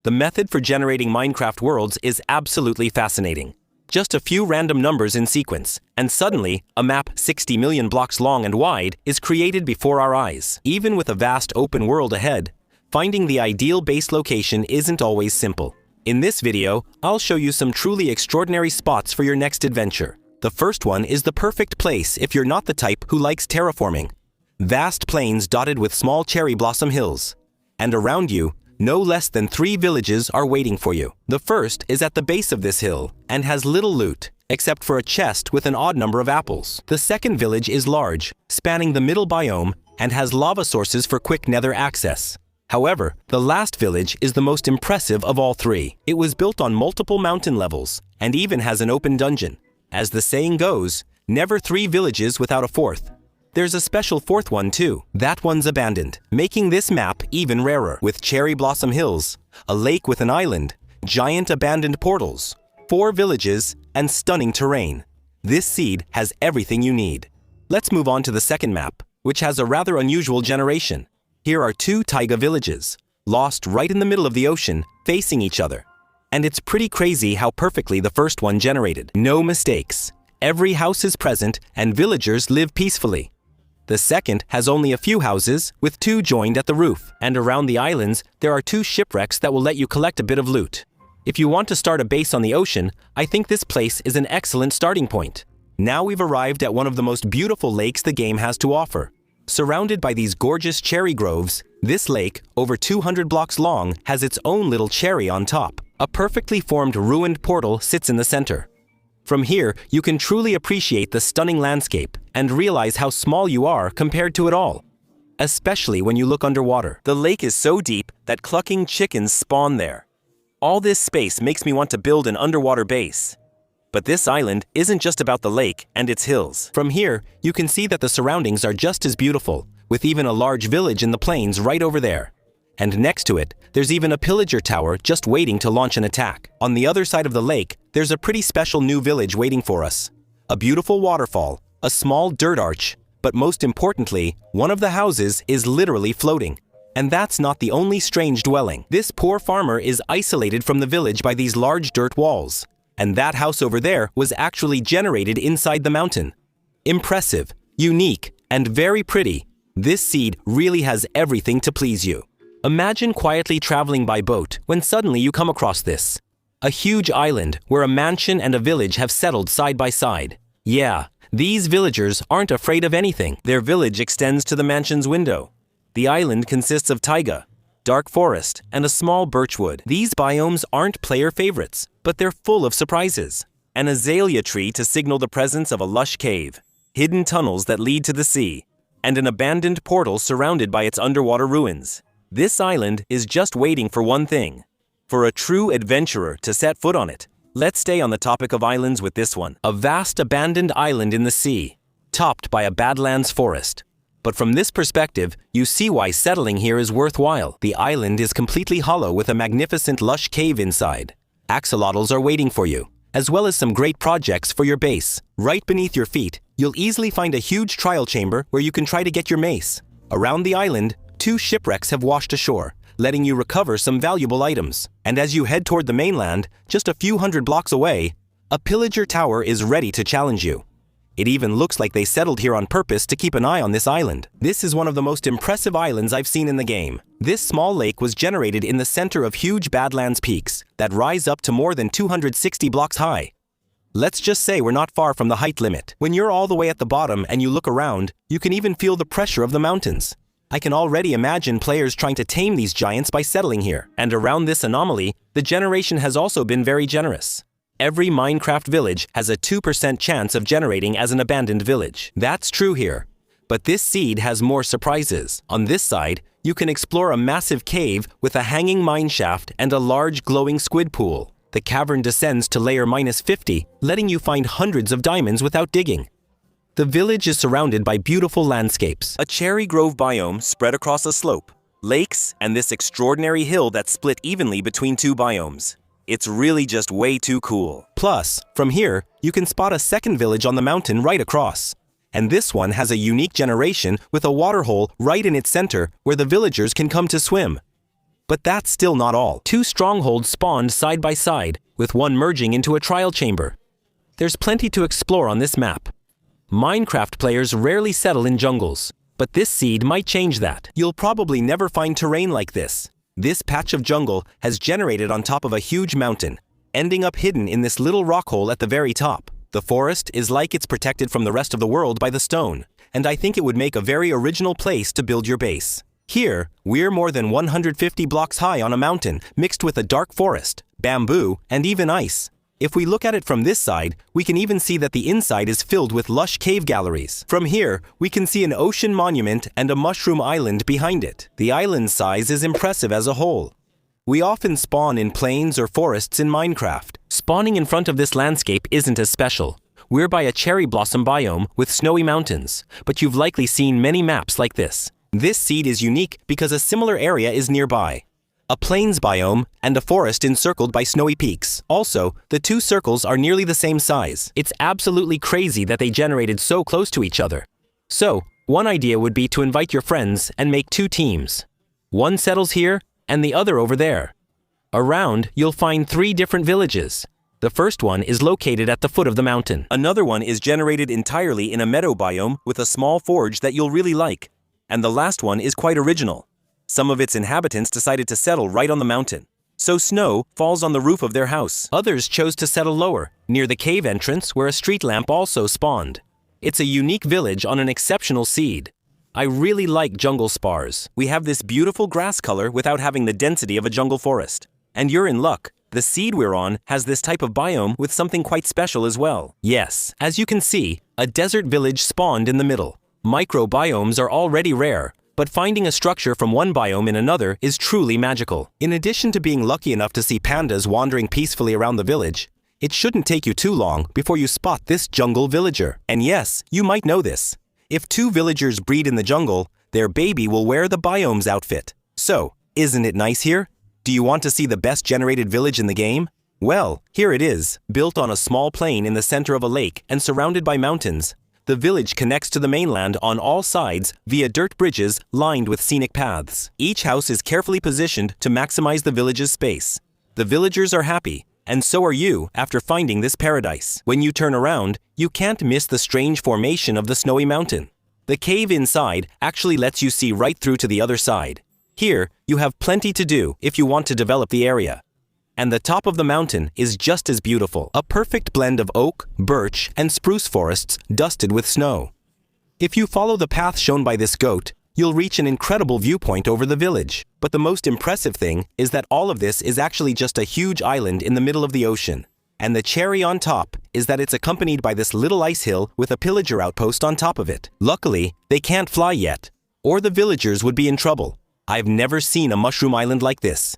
The method for generating Minecraft worlds is absolutely fascinating. Just a few random numbers in sequence, and suddenly, a map 60 million blocks long and wide is created before our eyes. Even with a vast open world ahead, finding the ideal base location isn't always simple. In this video, I'll show you some truly extraordinary spots for your next adventure. The first one is the perfect place if you're not the type who likes terraforming. Vast plains dotted with small cherry blossom hills. And around you, no less than 3 villages are waiting for you. The first is at the base of this hill and has little loot, except for a chest with an odd number of apples. The second village is large, spanning the middle biome, and has lava sources for quick nether access. However, the last village is the most impressive of all 3. It was built on multiple mountain levels, and even has an open dungeon. As the saying goes, never 3 villages without a 4th. There's a special 4th one too. That one's abandoned, making this map even rarer. With cherry blossom hills, a lake with an island, giant abandoned portals, 4 villages, and stunning terrain. This seed has everything you need. Let's move on to the second map, which has a rather unusual generation. Here are 2 taiga villages, lost right in the middle of the ocean, facing each other. And it's pretty crazy how perfectly the first one generated. No mistakes. Every house is present and villagers live peacefully. The second has only a few houses, with 2 joined at the roof. And around the islands, there are 2 shipwrecks that will let you collect a bit of loot. If you want to start a base on the ocean, I think this place is an excellent starting point. Now we've arrived at one of the most beautiful lakes the game has to offer. Surrounded by these gorgeous cherry groves, this lake, over 200 blocks long, has its own little cherry on top. A perfectly formed ruined portal sits in the center. From here, you can truly appreciate the stunning landscape and realize how small you are compared to it all. Especially when you look underwater. The lake is so deep that clucking chickens spawn there. All this space makes me want to build an underwater base. But this island isn't just about the lake and its hills. From here, you can see that the surroundings are just as beautiful, with even a large village in the plains right over there. And next to it, there's even a pillager tower just waiting to launch an attack. On the other side of the lake, there's a pretty special new village waiting for us. A beautiful waterfall, a small dirt arch, but most importantly, one of the houses is literally floating. And that's not the only strange dwelling. This poor farmer is isolated from the village by these large dirt walls. And that house over there was actually generated inside the mountain. Impressive, unique, and very pretty. This seed really has everything to please you. Imagine quietly traveling by boat when suddenly you come across this. A huge island where a mansion and a village have settled side by side. Yeah, these villagers aren't afraid of anything. Their village extends to the mansion's window. The island consists of taiga, dark forest, and a small birchwood. These biomes aren't player favorites, but they're full of surprises. An azalea tree to signal the presence of a lush cave, hidden tunnels that lead to the sea, and an abandoned portal surrounded by its underwater ruins. This island is just waiting for one thing, for a true adventurer to set foot on it. Let's stay on the topic of islands with this one. A vast abandoned island in the sea, topped by a Badlands forest. But from this perspective, you see why settling here is worthwhile. The island is completely hollow with a magnificent lush cave inside. Axolotls are waiting for you, as well as some great projects for your base. Right beneath your feet, you'll easily find a huge trial chamber where you can try to get your mace. Around the island, 2 shipwrecks have washed ashore, letting you recover some valuable items. And as you head toward the mainland, just a few hundred blocks away, a pillager tower is ready to challenge you. It even looks like they settled here on purpose to keep an eye on this island. This is one of the most impressive islands I've seen in the game. This small lake was generated in the center of huge Badlands peaks that rise up to more than 260 blocks high. Let's just say we're not far from the height limit. When you're all the way at the bottom and you look around, you can even feel the pressure of the mountains. I can already imagine players trying to tame these giants by settling here. And around this anomaly, the generation has also been very generous. Every Minecraft village has a 2% chance of generating as an abandoned village. That's true here. But this seed has more surprises. On this side, you can explore a massive cave with a hanging mine shaft and a large glowing squid pool. The cavern descends to layer -50, letting you find hundreds of diamonds without digging. The village is surrounded by beautiful landscapes. A cherry grove biome spread across a slope, lakes, and this extraordinary hill that's split evenly between 2 biomes. It's really just way too cool. Plus, from here, you can spot a second village on the mountain right across. And this one has a unique generation with a waterhole right in its center where the villagers can come to swim. But that's still not all. 2 strongholds spawned side by side, with one merging into a trial chamber. There's plenty to explore on this map. Minecraft players rarely settle in jungles, but this seed might change that. You'll probably never find terrain like this. This patch of jungle has generated on top of a huge mountain, ending up hidden in this little rock hole at the very top. The forest is like it's protected from the rest of the world by the stone, and I think it would make a very original place to build your base. Here, we're more than 150 blocks high on a mountain, mixed with a dark forest, bamboo, and even ice. If we look at it from this side, we can even see that the inside is filled with lush cave galleries. From here, we can see an ocean monument and a mushroom island behind it. The island size is impressive as a whole. We often spawn in plains or forests in Minecraft. Spawning in front of this landscape isn't as special. We're by a cherry blossom biome with snowy mountains, but you've likely seen many maps like this. This seed is unique because a similar area is nearby. A plains biome and a forest encircled by snowy peaks. Also, the 2 circles are nearly the same size. It's absolutely crazy that they generated so close to each other. So, one idea would be to invite your friends and make 2 teams. One settles here and the other over there. Around, you'll find 3 different villages. The first one is located at the foot of the mountain. Another one is generated entirely in a meadow biome with a small forge that you'll really like. And the last one is quite original. Some of its inhabitants decided to settle right on the mountain, so snow falls on the roof of their house. Others chose to settle lower, near the cave entrance where a street lamp also spawned. It's a unique village on an exceptional seed. I really like jungle spars. We have this beautiful grass color without having the density of a jungle forest. And you're in luck. The seed we're on has this type of biome with something quite special as well. Yes, as you can see, a desert village spawned in the middle. Microbiomes are already rare, but finding a structure from one biome in another is truly magical. In addition to being lucky enough to see pandas wandering peacefully around the village, it shouldn't take you too long before you spot this jungle villager. And yes, you might know this. If 2 villagers breed in the jungle, their baby will wear the biome's outfit. So, isn't it nice here? Do you want to see the best generated village in the game? Well, here it is, built on a small plain in the center of a lake and surrounded by mountains. The village connects to the mainland on all sides via dirt bridges lined with scenic paths. Each house is carefully positioned to maximize the village's space. The villagers are happy, and so are you after finding this paradise. When you turn around, you can't miss the strange formation of the snowy mountain. The cave inside actually lets you see right through to the other side. Here, you have plenty to do if you want to develop the area. And the top of the mountain is just as beautiful, a perfect blend of oak, birch, and spruce forests dusted with snow. If you follow the path shown by this goat, you'll reach an incredible viewpoint over the village. But the most impressive thing is that all of this is actually just a huge island in the middle of the ocean. And the cherry on top is that it's accompanied by this little ice hill with a pillager outpost on top of it. Luckily, they can't fly yet, or the villagers would be in trouble. I've never seen a mushroom island like this.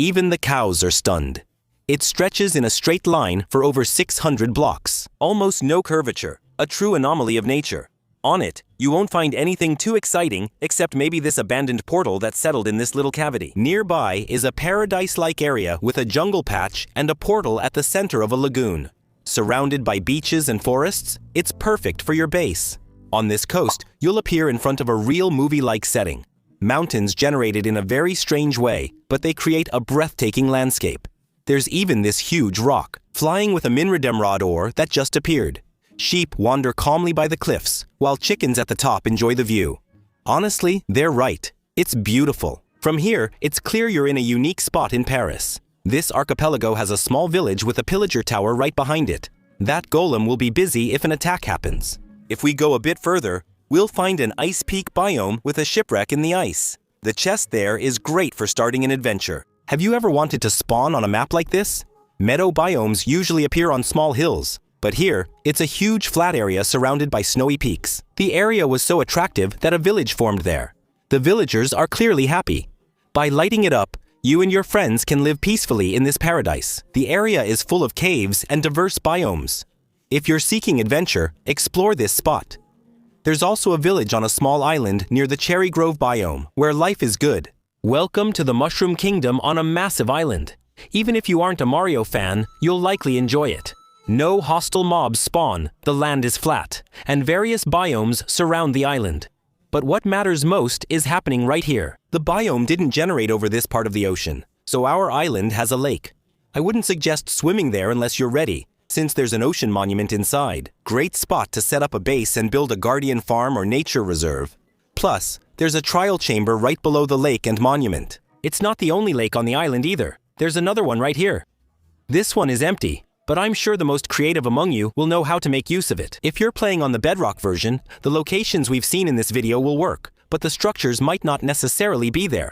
Even the cows are stunned. It stretches in a straight line for over 600 blocks. Almost no curvature, a true anomaly of nature. On it, you won't find anything too exciting except maybe this abandoned portal that settled in this little cavity. Nearby is a paradise-like area with a jungle patch and a portal at the center of a lagoon. Surrounded by beaches and forests, it's perfect for your base. On this coast, you'll appear in front of a real movie-like setting. Mountains generated in a very strange way, but they create a breathtaking landscape. There's even this huge rock, flying with a minrademrod ore that just appeared. Sheep wander calmly by the cliffs, while chickens at the top enjoy the view. Honestly, they're right. It's beautiful. From here, it's clear you're in a unique spot in Paris. This archipelago has a small village with a pillager tower right behind it. That golem will be busy if an attack happens. If we go a bit further, we'll find an ice peak biome with a shipwreck in the ice. The chest there is great for starting an adventure. Have you ever wanted to spawn on a map like this? Meadow biomes usually appear on small hills, but here, it's a huge flat area surrounded by snowy peaks. The area was so attractive that a village formed there. The villagers are clearly happy. By lighting it up, you and your friends can live peacefully in this paradise. The area is full of caves and diverse biomes. If you're seeking adventure, explore this spot. There's also a village on a small island near the Cherry Grove biome, where life is good. Welcome to the Mushroom Kingdom on a massive island. Even if you aren't a Mario fan, you'll likely enjoy it. No hostile mobs spawn, the land is flat, and various biomes surround the island. But what matters most is happening right here. The biome didn't generate over this part of the ocean, so our island has a lake. I wouldn't suggest swimming there unless you're ready, since there's an ocean monument inside. Great spot to set up a base and build a guardian farm or nature reserve. Plus, there's a trial chamber right below the lake and monument. It's not the only lake on the island either. There's another one right here. This one is empty, but I'm sure the most creative among you will know how to make use of it. If you're playing on the Bedrock version, the locations we've seen in this video will work, but the structures might not necessarily be there.